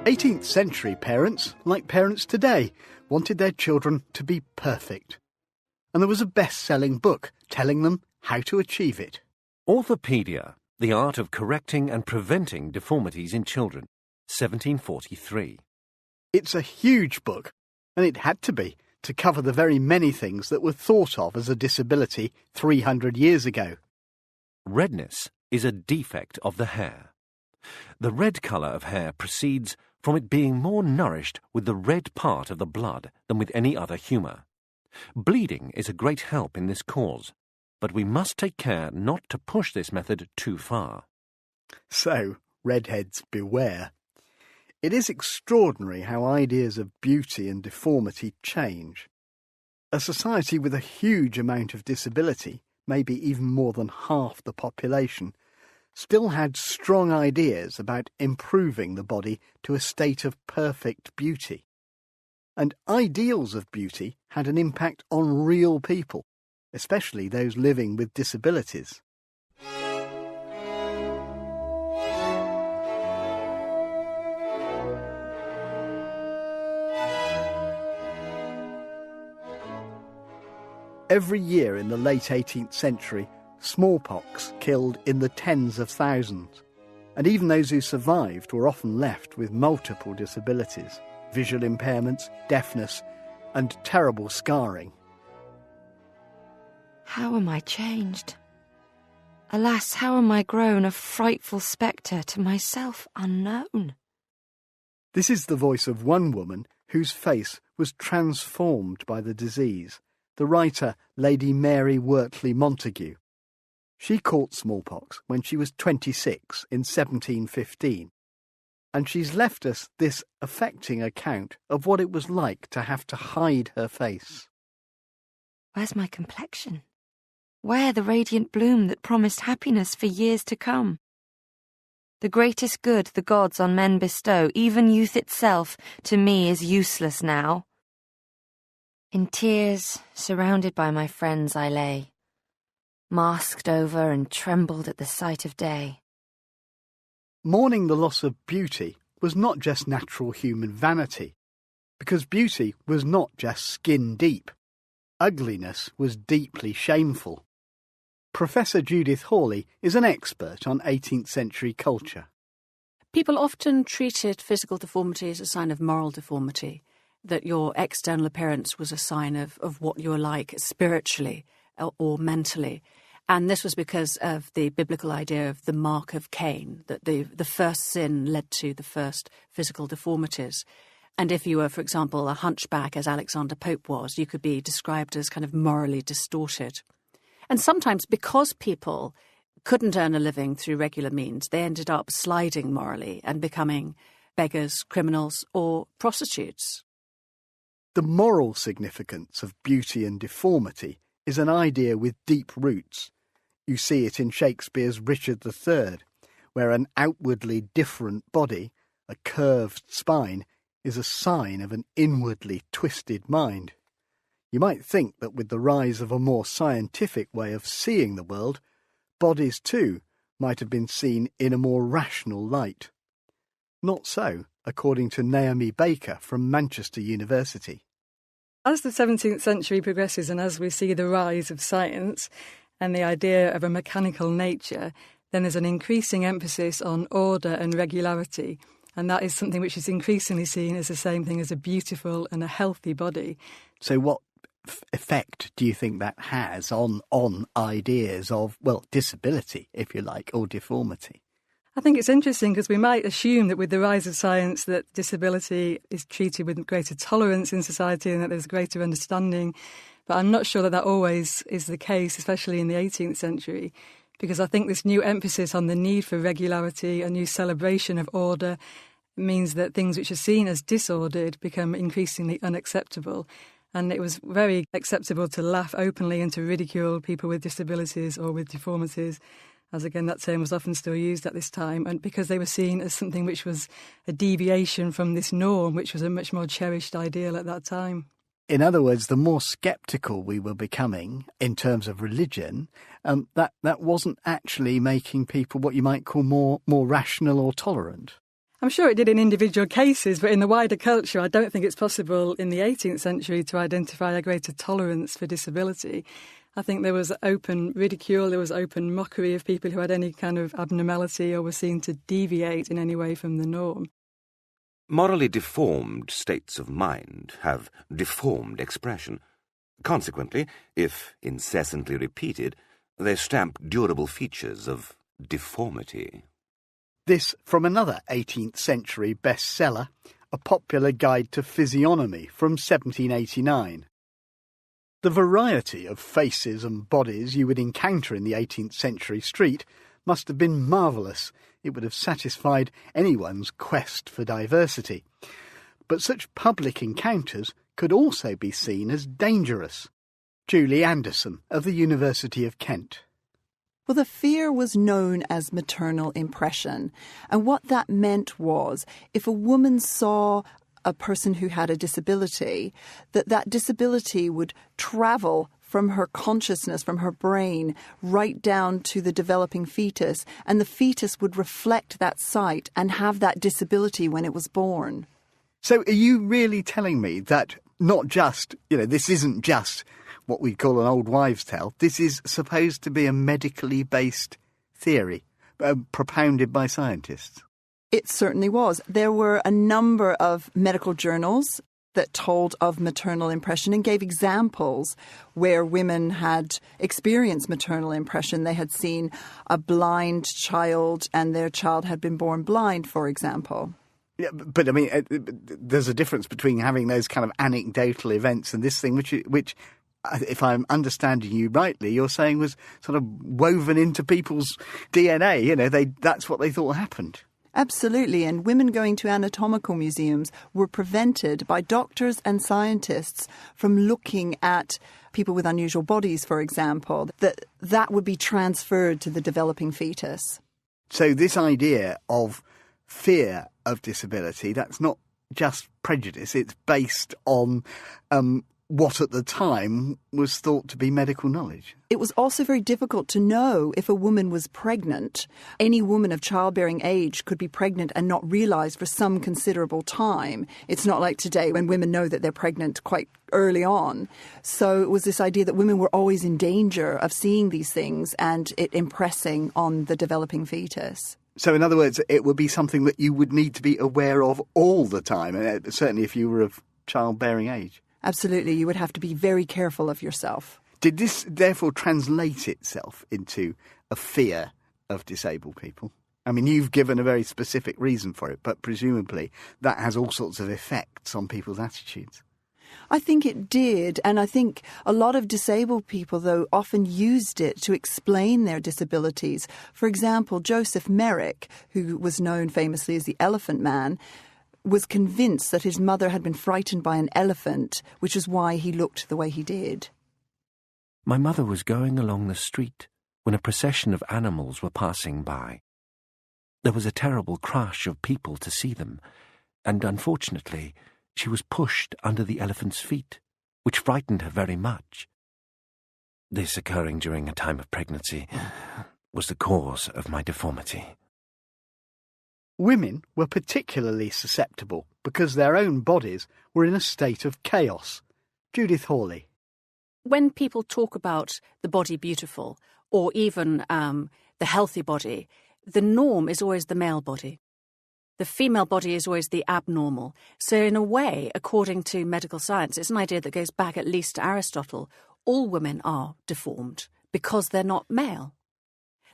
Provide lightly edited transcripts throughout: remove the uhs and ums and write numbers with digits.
18th century parents, like parents today, wanted their children to be perfect. And there was a best-selling book telling them how to achieve it. Orthopaedia, the art of correcting and preventing deformities in children, 1743. It's a huge book, and it had to be, to cover the very many things that were thought of as a disability 300 years ago. Redness is a defect of the hair. The red colour of hair proceeds from it being more nourished with the red part of the blood than with any other humour. Bleeding is a great help in this cause, but we must take care not to push this method too far. So, redheads beware. It is extraordinary how ideas of beauty and deformity change. A society with a huge amount of disability, maybe even more than half the population, still had strong ideas about improving the body to a state of perfect beauty. And ideals of beauty had an impact on real people, especially those living with disabilities. Every year in the late 18th century, smallpox killed in the tens of thousands. And even those who survived were often left with multiple disabilities, visual impairments, deafness, and terrible scarring. How am I changed? Alas, how am I grown a frightful spectre to myself unknown? This is the voice of one woman whose face was transformed by the disease, the writer Lady Mary Wortley Montagu. She caught smallpox when she was 26 in 1715, and she's left us this affecting account of what it was like to have to hide her face. Where's my complexion? Where the radiant bloom that promised happiness for years to come? The greatest good the gods on men bestow, even youth itself, to me is useless now. In tears, surrounded by my friends I lay, masked over and trembled at the sight of day. Mourning the loss of beauty was not just natural human vanity, because beauty was not just skin deep. Ugliness was deeply shameful. Professor Judith Hawley is an expert on 18th century culture. People often treated physical deformity as a sign of moral deformity, that your external appearance was a sign of what you were like spiritually or mentally. And this was because of the biblical idea of the mark of Cain, that the first sin led to the first physical deformities. And if you were, for example, a hunchback, as Alexander Pope was, you could be described as kind of morally distorted. And sometimes, because people couldn't earn a living through regular means, they ended up sliding morally and becoming beggars, criminals, or prostitutes. The moral significance of beauty and deformity is an idea with deep roots. You see it in Shakespeare's Richard III, where an outwardly different body, a curved spine, is a sign of an inwardly twisted mind. You might think that with the rise of a more scientific way of seeing the world, bodies too might have been seen in a more rational light. Not so, according to Naomi Baker from Manchester University. As the 17th century progresses and as we see the rise of science and the idea of a mechanical nature, then there's an increasing emphasis on order and regularity. And that is something which is increasingly seen as the same thing as a beautiful and a healthy body. So what effect do you think that has on ideas of, well, disability, if you like, or deformity? I think it's interesting because we might assume that with the rise of science that disability is treated with greater tolerance in society and that there's greater understanding. But I'm not sure that that always is the case, especially in the 18th century, because I think this new emphasis on the need for regularity, a new celebration of order, means that things which are seen as disordered become increasingly unacceptable. And it was very acceptable to laugh openly and to ridicule people with disabilities or with deformities, as again that term was often still used at this time, and because they were seen as something which was a deviation from this norm, which was a much more cherished ideal at that time. In other words, the more sceptical we were becoming in terms of religion, that wasn't actually making people what you might call more rational or tolerant. I'm sure it did in individual cases, but in the wider culture, I don't think it's possible in the 18th century to identify a greater tolerance for disability. I think there was open ridicule, there was open mockery of people who had any kind of abnormality or were seen to deviate in any way from the norm. Morally deformed states of mind have deformed expression. Consequently, if incessantly repeated, they stamp durable features of deformity. This from another 18th century bestseller, A Popular Guide to Physiognomy from 1789. The variety of faces and bodies you would encounter in the 18th century street must have been marvellous. It would have satisfied anyone's quest for diversity. But such public encounters could also be seen as dangerous. Julie Anderson of the University of Kent. Well, the fear was known as maternal impression. And what that meant was if a woman saw a person who had a disability, that disability would travel from her consciousness, from her brain, right down to the developing fetus, and the fetus would reflect that sight and have that disability when it was born. So are you really telling me that not just, this isn't just what we'd call an old wives' tale, this is supposed to be a medically based theory propounded by scientists? It certainly was. There were a number of medical journals that told of maternal impression and gave examples where women had experienced maternal impression. They had seen a blind child and their child had been born blind, for example. Yeah, but I mean, there's a difference between having those kind of anecdotal events and this thing, which, if I'm understanding you rightly, you're saying was sort of woven into people's DNA. That's what they thought happened. Absolutely, and women going to anatomical museums were prevented by doctors and scientists from looking at people with unusual bodies, for example, that would be transferred to the developing fetus. So this idea of fear of disability, that's not just prejudice, it's based on what at the time was thought to be medical knowledge. It was also very difficult to know if a woman was pregnant. Any woman of childbearing age could be pregnant and not realise for some considerable time. It's not like today when women know that they're pregnant quite early on. So it was this idea that women were always in danger of seeing these things and it impressing on the developing fetus. So in other words, it would be something that you would need to be aware of all the time, certainly if you were of childbearing age. Absolutely, you would have to be very careful of yourself. Did this therefore translate itself into a fear of disabled people? I mean, you've given a very specific reason for it, but presumably that has all sorts of effects on people's attitudes. I think it did, and I think a lot of disabled people, though, often used it to explain their disabilities. For example, Joseph Merrick, who was known famously as the Elephant Man, was convinced that his mother had been frightened by an elephant, which is why he looked the way he did. My mother was going along the street when a procession of animals were passing by. There was a terrible crush of people to see them, and unfortunately she was pushed under the elephant's feet, which frightened her very much. This occurring during a time of pregnancy was the cause of my deformity. Women were particularly susceptible because their own bodies were in a state of chaos. Judith Hawley. When people talk about the body beautiful, or even the healthy body, the norm is always the male body. The female body is always the abnormal. So in a way, according to medical science, it's an idea that goes back at least to Aristotle. All women are deformed because they're not male.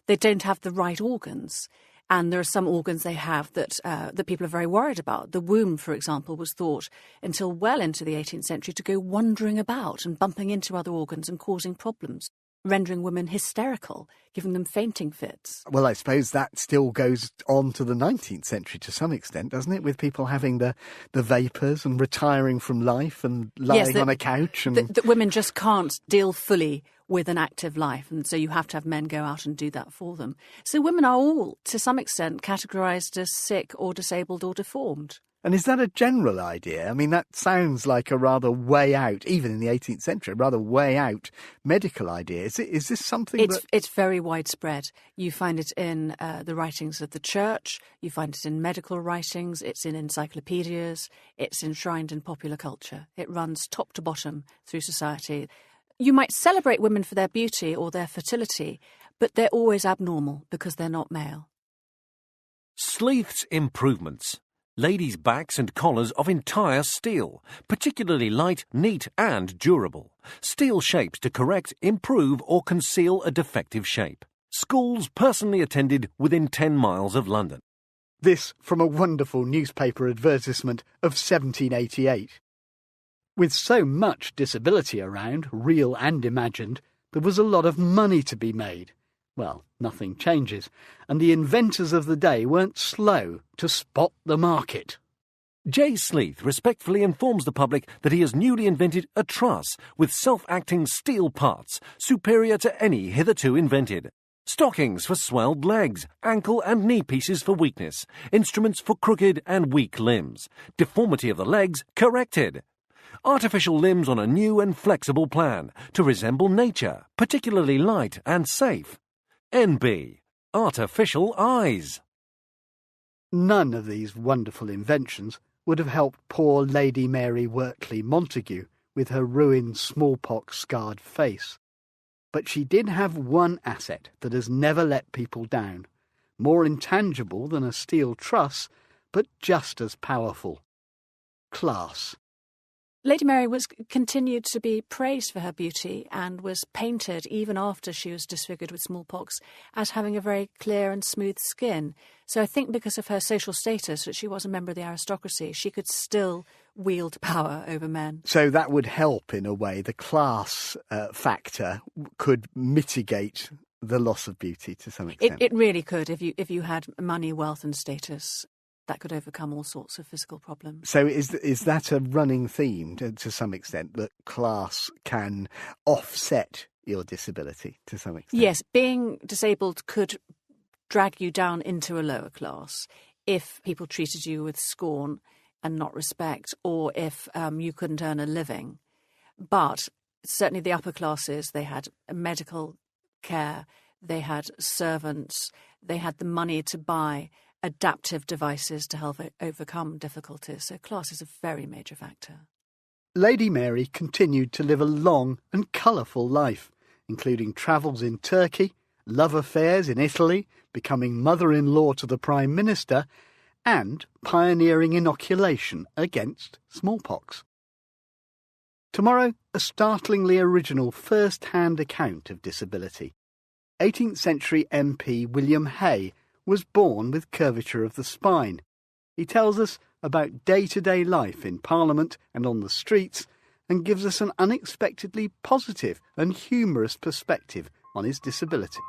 They don't have the right organs. And there are some organs they have that people are very worried about. The womb, for example, was thought until well into the 18th century to go wandering about and bumping into other organs and causing problems, rendering women hysterical, giving them fainting fits. Well, I suppose that still goes on to the 19th century to some extent, doesn't it? With people having the vapours and retiring from life and lying on a couch. And that women just can't deal fully with an active life, and so you have to have men go out and do that for them. So women are all, to some extent, categorised as sick or disabled or deformed. And is that a general idea? I mean, that sounds like a rather way out, even in the 18th century, a rather way out medical idea. Is this something It's very widespread. You find it in the writings of the church, you find it in medical writings, it's in encyclopedias, it's enshrined in popular culture. It runs top to bottom through society. You might celebrate women for their beauty or their fertility, but they're always abnormal because they're not male. Sleeth's improvements. Ladies' backs and collars of entire steel, particularly light, neat and durable. Steel shapes to correct, improve or conceal a defective shape. Schools personally attended within 10 miles of London. This from a wonderful newspaper advertisement of 1788. With so much disability around, real and imagined, there was a lot of money to be made. Well, nothing changes, and the inventors of the day weren't slow to spot the market. J. Sleeth respectfully informs the public that he has newly invented a truss with self-acting steel parts, superior to any hitherto invented. Stockings for swelled legs, ankle and knee pieces for weakness, instruments for crooked and weak limbs, deformity of the legs corrected. Artificial limbs on a new and flexible plan to resemble nature, particularly light and safe. NB. Artificial eyes. None of these wonderful inventions would have helped poor Lady Mary Wortley Montagu with her ruined smallpox-scarred face. But she did have one asset that has never let people down, more intangible than a steel truss, but just as powerful. Class. Lady Mary continued to be praised for her beauty and was painted, even after she was disfigured with smallpox, as having a very clear and smooth skin. So I think because of her social status, that she was a member of the aristocracy, she could still wield power over men. So that would help in a way. The class factor could mitigate the loss of beauty to some extent. It really could. If you had money, wealth and status, that could overcome all sorts of physical problems. So is that a running theme to some extent, that class can offset your disability to some extent? Yes, being disabled could drag you down into a lower class if people treated you with scorn and not respect, or if you couldn't earn a living. But certainly the upper classes, they had medical care, they had servants, they had the money to buy adaptive devices to help overcome difficulties. So class is a very major factor. Lady Mary continued to live a long and colourful life, including travels in Turkey, love affairs in Italy, becoming mother-in-law to the Prime Minister, and pioneering inoculation against smallpox. Tomorrow, a startlingly original first-hand account of disability. 18th century MP William Hay was born with curvature of the spine. He tells us about day-to-day life in Parliament and on the streets, and gives us an unexpectedly positive and humorous perspective on his disability.